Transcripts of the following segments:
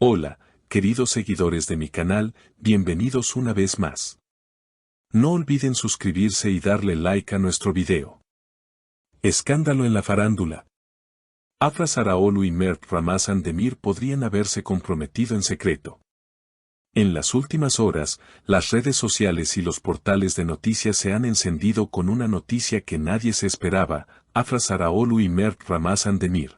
Hola, queridos seguidores de mi canal, bienvenidos una vez más. No olviden suscribirse y darle like a nuestro video. Escándalo en la farándula. Afra Sarraoğlu y Mert Ramazan Demir podrían haberse comprometido en secreto. En las últimas horas, las redes sociales y los portales de noticias se han encendido con una noticia que nadie se esperaba: Afra Sarraoğlu y Mert Ramazan Demir,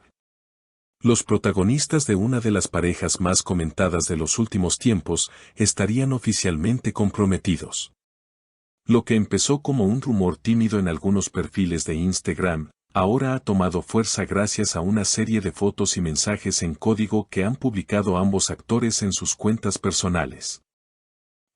los protagonistas de una de las parejas más comentadas de los últimos tiempos, estarían oficialmente comprometidos. Lo que empezó como un rumor tímido en algunos perfiles de Instagram, ahora ha tomado fuerza gracias a una serie de fotos y mensajes en código que han publicado ambos actores en sus cuentas personales.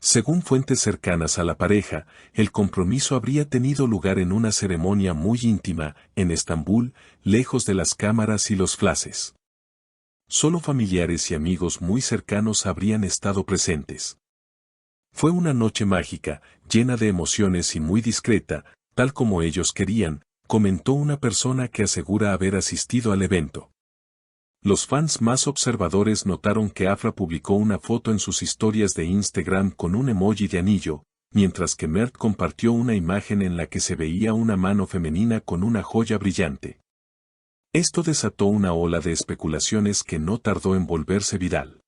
Según fuentes cercanas a la pareja, el compromiso habría tenido lugar en una ceremonia muy íntima, en Estambul, lejos de las cámaras y los flashes. Solo familiares y amigos muy cercanos habrían estado presentes. Fue una noche mágica, llena de emociones y muy discreta, tal como ellos querían, comentó una persona que asegura haber asistido al evento. Los fans más observadores notaron que Afra publicó una foto en sus historias de Instagram con un emoji de anillo, mientras que Mert compartió una imagen en la que se veía una mano femenina con una joya brillante. Esto desató una ola de especulaciones que no tardó en volverse viral.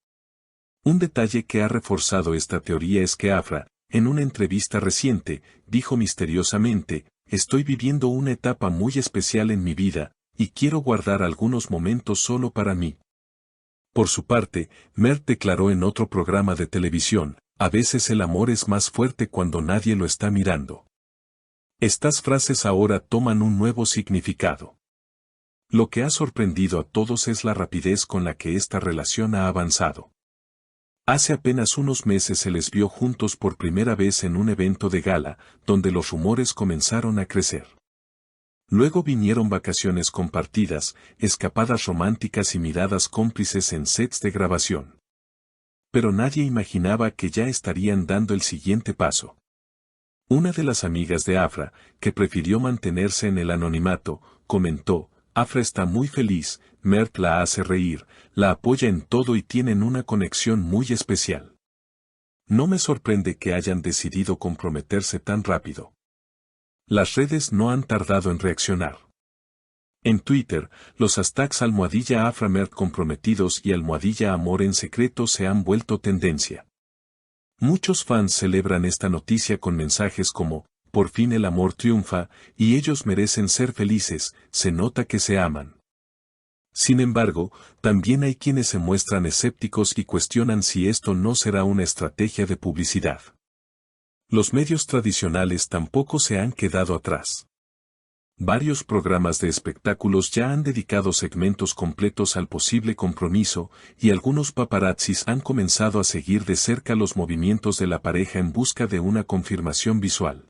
Un detalle que ha reforzado esta teoría es que Afra, en una entrevista reciente, dijo misteriosamente: «Estoy viviendo una etapa muy especial en mi vida, y quiero guardar algunos momentos solo para mí». Por su parte, Mert declaró en otro programa de televisión: «A veces el amor es más fuerte cuando nadie lo está mirando». Estas frases ahora toman un nuevo significado. Lo que ha sorprendido a todos es la rapidez con la que esta relación ha avanzado. Hace apenas unos meses se les vio juntos por primera vez en un evento de gala, donde los rumores comenzaron a crecer. Luego vinieron vacaciones compartidas, escapadas románticas y miradas cómplices en sets de grabación. Pero nadie imaginaba que ya estarían dando el siguiente paso. Una de las amigas de Afra, que prefirió mantenerse en el anonimato, comentó: «Afra está muy feliz, Mert la hace reír, la apoya en todo y tienen una conexión muy especial. No me sorprende que hayan decidido comprometerse tan rápido». Las redes no han tardado en reaccionar. En Twitter, los hashtags #Afra Mert comprometidos y #Amor en secreto se han vuelto tendencia. Muchos fans celebran esta noticia con mensajes como: «Por fin el amor triunfa, y ellos merecen ser felices, se nota que se aman». Sin embargo, también hay quienes se muestran escépticos y cuestionan si esto no será una estrategia de publicidad. Los medios tradicionales tampoco se han quedado atrás. Varios programas de espectáculos ya han dedicado segmentos completos al posible compromiso, y algunos paparazzis han comenzado a seguir de cerca los movimientos de la pareja en busca de una confirmación visual.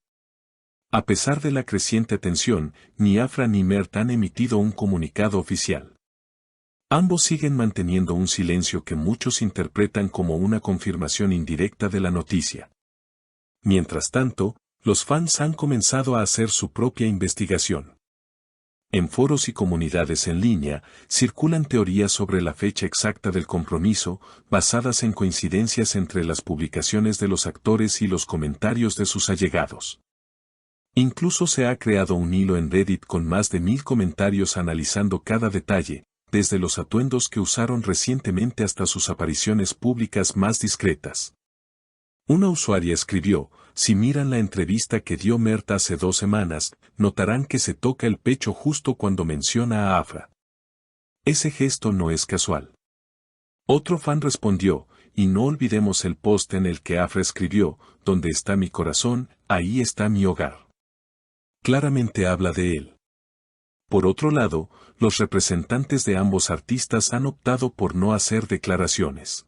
A pesar de la creciente atención, ni Afra ni Mert han emitido un comunicado oficial. Ambos siguen manteniendo un silencio que muchos interpretan como una confirmación indirecta de la noticia. Mientras tanto, los fans han comenzado a hacer su propia investigación. En foros y comunidades en línea, circulan teorías sobre la fecha exacta del compromiso, basadas en coincidencias entre las publicaciones de los actores y los comentarios de sus allegados. Incluso se ha creado un hilo en Reddit con más de 1000 comentarios analizando cada detalle, desde los atuendos que usaron recientemente hasta sus apariciones públicas más discretas. Una usuaria escribió: «Si miran la entrevista que dio Mert hace 2 semanas, notarán que se toca el pecho justo cuando menciona a Afra. Ese gesto no es casual». Otro fan respondió: «Y no olvidemos el post en el que Afra escribió: «Donde está mi corazón, ahí está mi hogar». Claramente habla de él». Por otro lado, los representantes de ambos artistas han optado por no hacer declaraciones.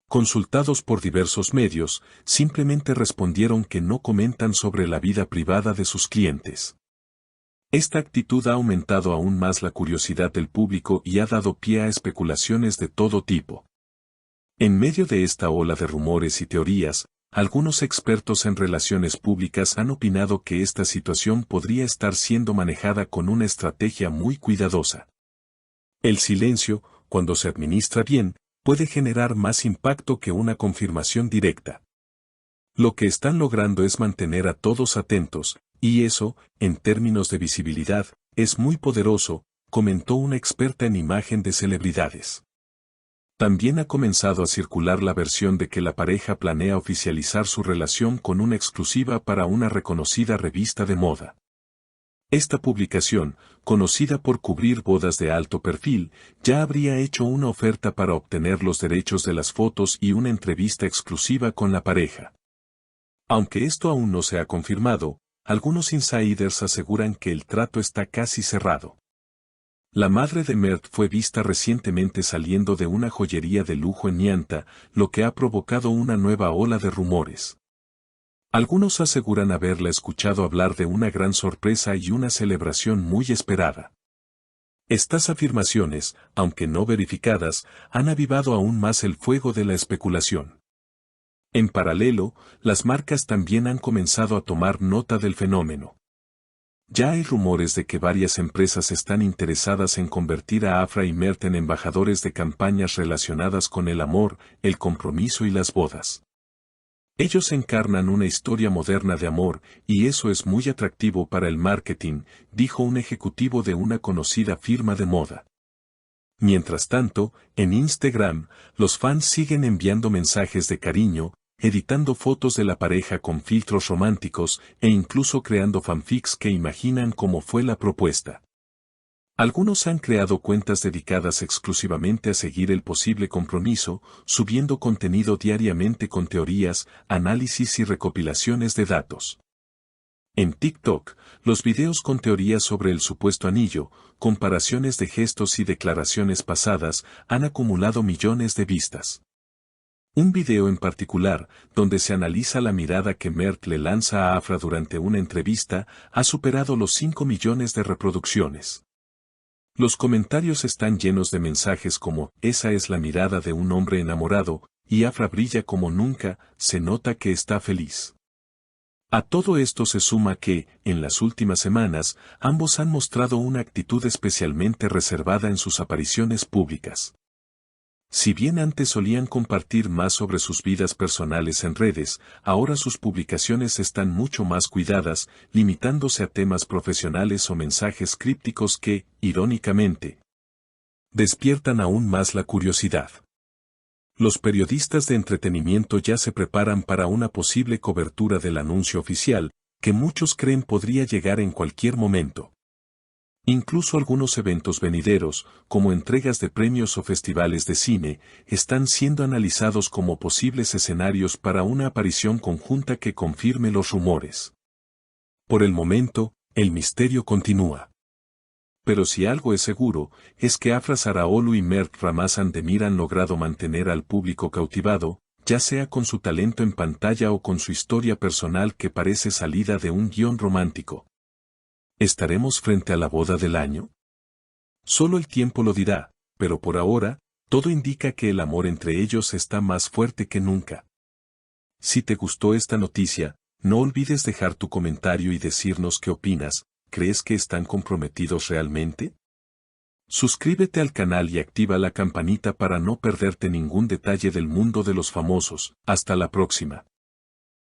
Consultados por diversos medios, simplemente respondieron que no comentan sobre la vida privada de sus clientes. Esta actitud ha aumentado aún más la curiosidad del público y ha dado pie a especulaciones de todo tipo. En medio de esta ola de rumores y teorías, algunos expertos en relaciones públicas han opinado que esta situación podría estar siendo manejada con una estrategia muy cuidadosa. El silencio, cuando se administra bien, puede generar más impacto que una confirmación directa. Lo que están logrando es mantener a todos atentos, y eso, en términos de visibilidad, es muy poderoso, comentó una experta en imagen de celebridades. También ha comenzado a circular la versión de que la pareja planea oficializar su relación con una exclusiva para una reconocida revista de moda. Esta publicación, conocida por cubrir bodas de alto perfil, ya habría hecho una oferta para obtener los derechos de las fotos y una entrevista exclusiva con la pareja. Aunque esto aún no se ha confirmado, algunos insiders aseguran que el trato está casi cerrado. La madre de Mert fue vista recientemente saliendo de una joyería de lujo en Nianta, lo que ha provocado una nueva ola de rumores. Algunos aseguran haberla escuchado hablar de una gran sorpresa y una celebración muy esperada. Estas afirmaciones, aunque no verificadas, han avivado aún más el fuego de la especulación. En paralelo, las marcas también han comenzado a tomar nota del fenómeno. Ya hay rumores de que varias empresas están interesadas en convertir a Afra y Mert en embajadores de campañas relacionadas con el amor, el compromiso y las bodas. Ellos encarnan una historia moderna de amor, y eso es muy atractivo para el marketing, dijo un ejecutivo de una conocida firma de moda. Mientras tanto, en Instagram, los fans siguen enviando mensajes de cariño, editando fotos de la pareja con filtros románticos e incluso creando fanfics que imaginan cómo fue la propuesta. Algunos han creado cuentas dedicadas exclusivamente a seguir el posible compromiso, subiendo contenido diariamente con teorías, análisis y recopilaciones de datos. En TikTok, los videos con teorías sobre el supuesto anillo, comparaciones de gestos y declaraciones pasadas han acumulado millones de vistas. Un video en particular, donde se analiza la mirada que Mert le lanza a Afra durante una entrevista, ha superado los 5 millones de reproducciones. Los comentarios están llenos de mensajes como, esa es la mirada de un hombre enamorado, y Afra brilla como nunca, se nota que está feliz. A todo esto se suma que, en las últimas semanas, ambos han mostrado una actitud especialmente reservada en sus apariciones públicas. Si bien antes solían compartir más sobre sus vidas personales en redes, ahora sus publicaciones están mucho más cuidadas, limitándose a temas profesionales o mensajes crípticos que, irónicamente, despiertan aún más la curiosidad. Los periodistas de entretenimiento ya se preparan para una posible cobertura del anuncio oficial, que muchos creen podría llegar en cualquier momento. Incluso algunos eventos venideros, como entregas de premios o festivales de cine, están siendo analizados como posibles escenarios para una aparición conjunta que confirme los rumores. Por el momento, el misterio continúa. Pero si algo es seguro, es que Afra Zaraolu y Mert Ramazan-Demir han logrado mantener al público cautivado, ya sea con su talento en pantalla o con su historia personal que parece salida de un guión romántico. ¿Estaremos frente a la boda del año? Solo el tiempo lo dirá, pero por ahora, todo indica que el amor entre ellos está más fuerte que nunca. Si te gustó esta noticia, no olvides dejar tu comentario y decirnos qué opinas. ¿Crees que están comprometidos realmente? Suscríbete al canal y activa la campanita para no perderte ningún detalle del mundo de los famosos. Hasta la próxima.